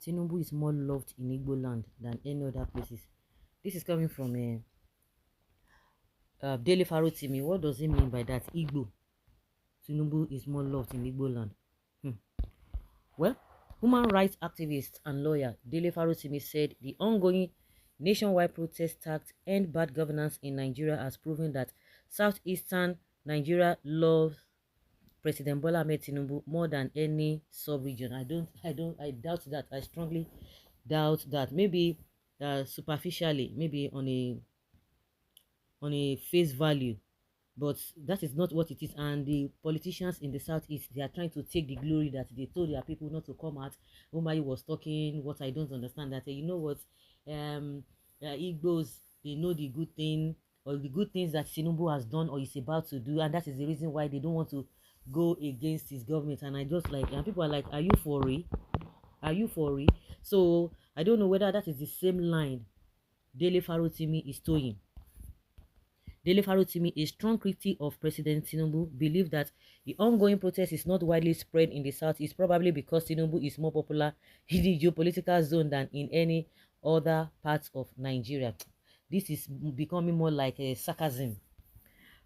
Tinubu is more loved in Igboland than any other places. This is coming from Daily Farotimi. What does it mean by that? Igbo. Tinubu is more loved in Igboland. Hmm. Well, human rights activist and lawyer Dele Farotimi said the ongoing nationwide protest tagged End Bad Governance in Nigeria has proven that southeastern Nigeria loves President Bola Ahmed Tinubu more than any sub-region. I doubt that. I strongly doubt that. Maybe superficially, maybe on a face value, but that is not what it is. And the politicians in the southeast, they are trying to take the glory that they told their people not to come out. Umahi was talking what I don't understand, that you know what, Igbos, they know the good thing or the good things that Tinubu has done or is about to do, and that is the reason why they don't want to go against his government. And I just like, and people are like, are you for real? Are you for real? So I don't know whether that is the same line Dele Farotimi is towing. Dele Farotimi, a strong critic of President Tinubu, believed that the ongoing protest is not widely spread in the south is probably because Tinubu is more popular in the geopolitical zone than in any other parts of Nigeria. This is becoming more like a sarcasm.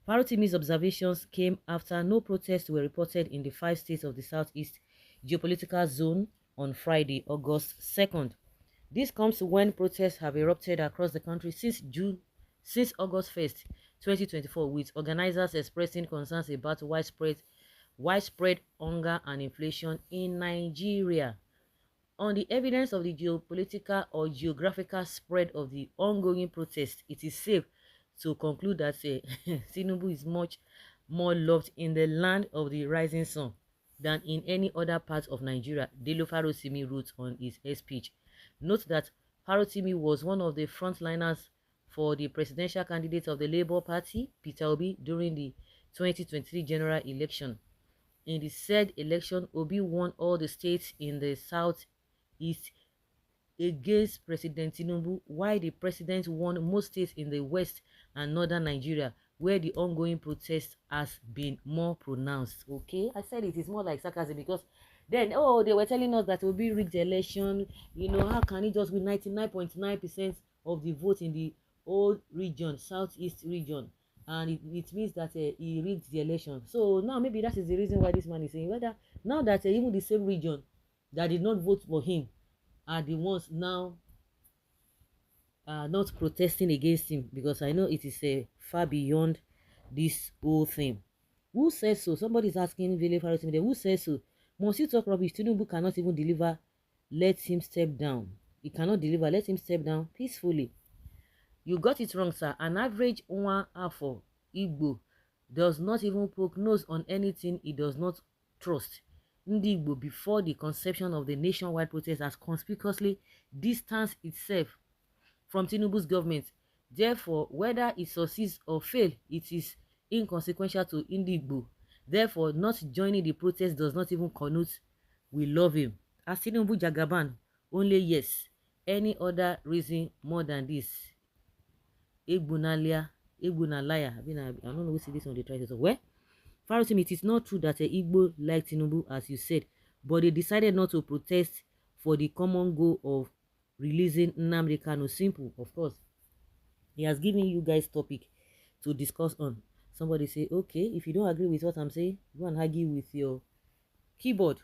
Farotimi's observations came after no protests were reported in the 5 states of the southeast geopolitical zone on Friday, August 2nd. This comes when protests have erupted across the country since August 1st, 2024, with organizers expressing concerns about widespread hunger and inflation in Nigeria. On the evidence of the geopolitical or geographical spread of the ongoing protest, it is safe to conclude that Tinubu is much more loved in the land of the rising sun than in any other part of Nigeria, Dele Farotimi wrote on his speech. Note that Farotimi was one of the frontliners for the presidential candidate of the Labour Party, Peter Obi, during the 2023 general election. In the said election, Obi won all the states in the southeast against President Tinubu, while the president won most states in the west and northern Nigeria, where the ongoing protest has been more pronounced. Okay, I said it is more like sarcasm, because then they were telling us that Obi rigged the election. You know, how can he just win 99.9% of the vote in the whole region, southeast region, and it means that he rigged the election. So now maybe that is the reason why this man is saying whether now that even the same region that did not vote for him are the ones now not protesting against him, because I know it is far beyond this whole thing. Who says so? Somebody is asking Vele Farotimi, who says so? Must you talk rubbish? Tinubu cannot even deliver. Let him step down. He cannot deliver. Let him step down peacefully. You got it wrong, sir. An average one for Igbo does not even poke nose on anything he does not trust. Ndi Igbo, before the conception of the nationwide protest, has conspicuously distanced itself from Tinubu's government. Therefore, whether it succeeds or fails, it is inconsequential to Ndi Igbo. Therefore, not joining the protest does not even connote we love him. As Tinubu Jagaban, only yes. Any other reason more than this? Egbunalaya. I don't know who see this on the title. So, well, Farotimi, it is not true that Igbo like Tinubu, as you said, but they decided not to protest for the common goal of releasing Nnamdi Kanu. Simple, of course. He has given you guys topic to discuss on. Somebody say, okay, if you don't agree with what I'm saying, go and argue with your keyboard.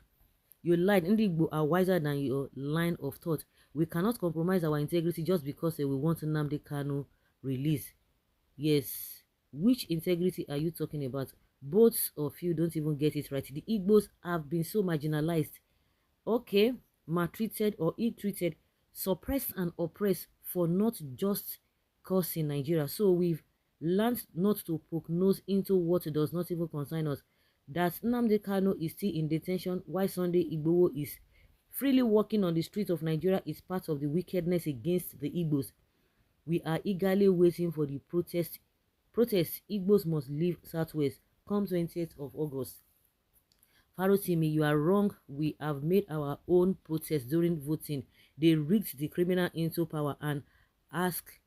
You lied. Ndi Igbo are wiser than your line of thought. We cannot compromise our integrity just because we want Nnamdi Kanu release. Yes. Which integrity are you talking about? Both of you don't even get it right. The Igbos have been so marginalized. Okay. Maltreated or ill-treated, suppressed and oppressed for not just cause in Nigeria. So we've learned not to poke nose into what does not even concern us. That Nnamdi Kanu is still in detention while Sunday Igboho is freely walking on the streets of Nigeria is part of the wickedness against the Igbos. We are eagerly waiting for the protest. Igbos must leave Southwest come 20th of August. Farotimi, you are wrong. We have made our own protest during voting. They rigged the criminal into power and asked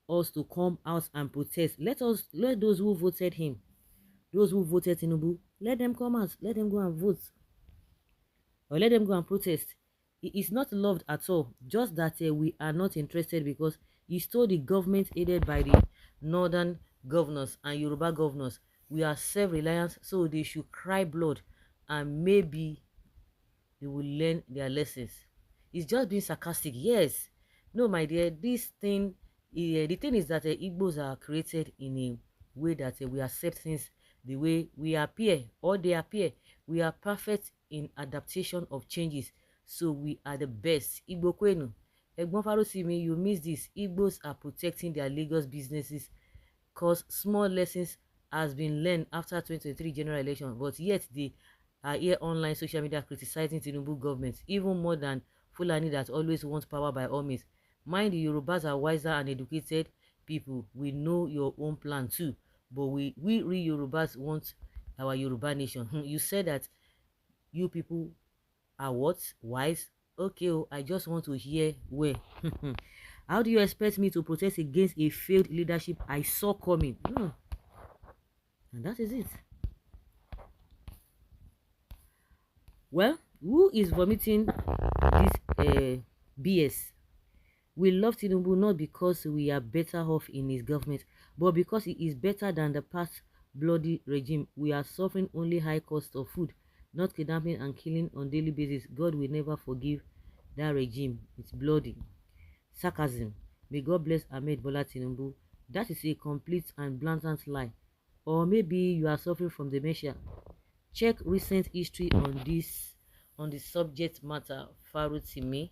us to come out and protest. Let those who voted him, those who voted Tinubu, let them come out. Let them go and vote. Or let them go and protest. He is not loved at all. Just that we are not interested because he told the government aided by the northern governors and Yoruba governors, we are self-reliant, so they should cry blood and maybe they will learn their lessons. It's just being sarcastic. Yes. No, my dear, this thing, the thing is that Igbos are created in a way that we accept things the way we appear or they appear. We are perfect in adaptation of changes. So we are the best. Igbo Kwenu. Egbon Farotimi, you miss this. Igbos are protecting their Lagos businesses cause small lessons has been learned after 2023 general election, but yet they are here online social media criticizing Tinubu government even more than Fulani that always want power by all means. Mind the Yorubas are wiser and educated people. We know your own plan too, but we real Yorubas want our Yoruba nation. You said that you people are what? Wise? Okay, oh, I just want to hear where. How do you expect me to protest against a failed leadership I saw coming? And that is it. Well, who is vomiting this BS? We love Tinubu not because we are better off in his government, but because he is better than the past bloody regime. We are suffering only high cost of food, not kidnapping and killing on daily basis. God will never forgive that regime. It's bloody. Sarcasm. May God bless Ahmed Bola Tinubu. That is a complete and blatant lie. Or maybe you are suffering from dementia. Check recent history on the subject matter. Farotimi.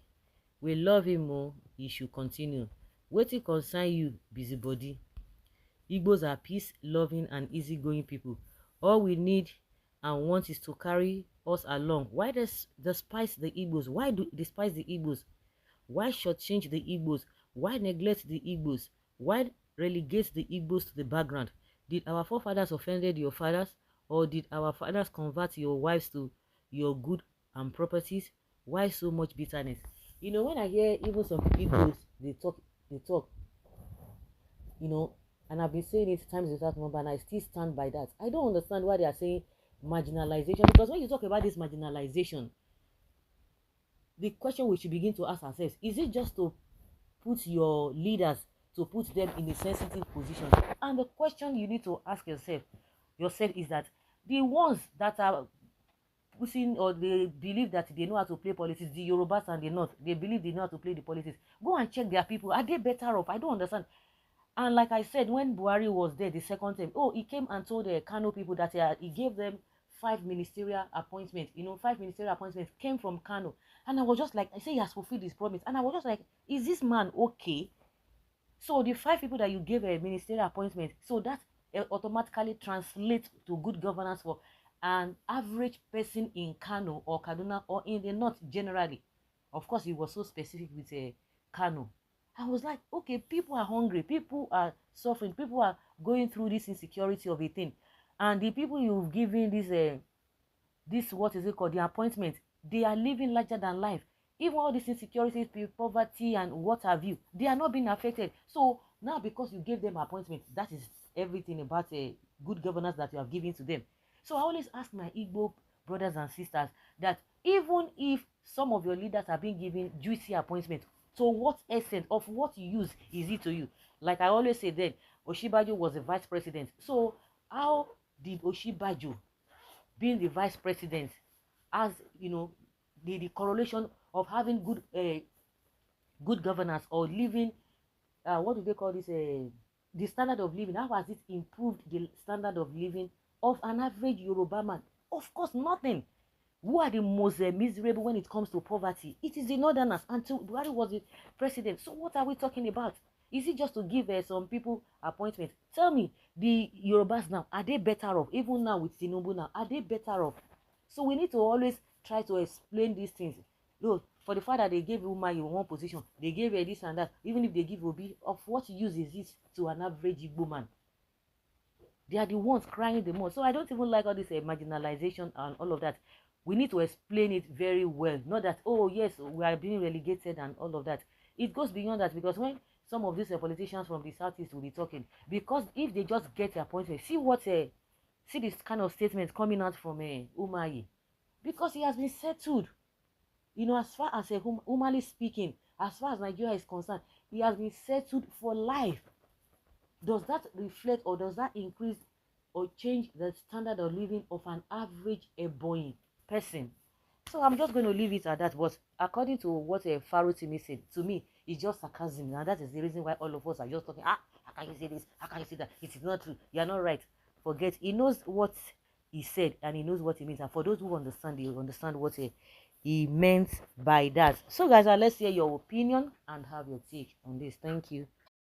We love him more. He should continue. Wetin concern you, busybody? Igbos are peace-loving and easygoing people. All we need and want is to carry us along. Why despise the Igbos? Why do despise the Igbos? Why shortchange the Igbos? Why neglect the Igbos? Why relegate the Igbos to the background? Did our forefathers offended your fathers? Or did our fathers convert your wives to your good and properties? Why so much bitterness? You know, when I hear even some Igbos, they talk, you know, and I've been saying it times without number, and I still stand by that. I don't understand why they are saying marginalization, because when you talk about this marginalization, the question we should begin to ask ourselves, is it just to put your leaders, to put them in a sensitive position? And the question you need to ask yourself is that the ones that are pushing or they believe that they know how to play politics, the Yorubas and the North, they believe they know how to play the politics. Go and check their people. Are they better off? I don't understand. And like I said, when Buhari was there the second time, he came and told the Kano people that he gave them 5 ministerial appointments. 5 ministerial appointments came from Kano. And I was just like, I say he has fulfilled his promise. And I was just like, is this man okay? So the 5 people that you gave a ministerial appointment, so that automatically translates to good governance for an average person in Kano or Kaduna or in the North generally. Of course, he was so specific with Kano. I was like, okay, people are hungry, people are suffering, people are going through this insecurity of a thing, and the people you've given this what is it called, the appointment, they are living larger than life. Even all these insecurities, poverty and what have you, they are not being affected. So now because you gave them appointment, that is everything about good governance that you have given to them. So I always ask my Igbo brothers and sisters that even if some of your leaders are being given juicy appointment, to what extent, of what use is it to you? Like I always say, then Osinbajo was the vice president. So how did Osinbajo, being the vice president, as the correlation of having good governance or living, what do they call this, the standard of living, how has it improved the standard of living of an average Yoruba man? Of course, nothing. Who are the most miserable when it comes to poverty? It is the northerners. Until Buhari was the president. So what are we talking about? Is it just to give some people appointments? Tell me, the Yorubas now, are they better off? Even now with Tinubu now, are they better off? So we need to always try to explain these things. Look, for the fact that they gave Umahi in one position, they gave her this and that, even if they give Obi, of what use is this to an average Igbo man? They are the ones crying the most. So I don't even like all this marginalization and all of that. We need to explain it very well. Not that, oh yes, we are being relegated and all of that. It goes beyond that, because when some of these politicians from the southeast will be talking, because if they just get the appointment, see this kind of statement coming out from Umahi, because he has been settled. You know, as far as humanly speaking, as far as Nigeria is concerned, he has been settled for life. Does that reflect or does that increase or change the standard of living of an average Ebonyi person? So I'm just going to leave it at that. But according to what Farotimi said, to me, it's just sarcasm. And that is the reason why all of us are just talking, how can you say this? How can you say that? It is not true. You're not right. Forget. He knows what he said and he knows what he means. And for those who understand, they understand what he meant by that. So guys, let's hear your opinion and have your take on this. Thank you.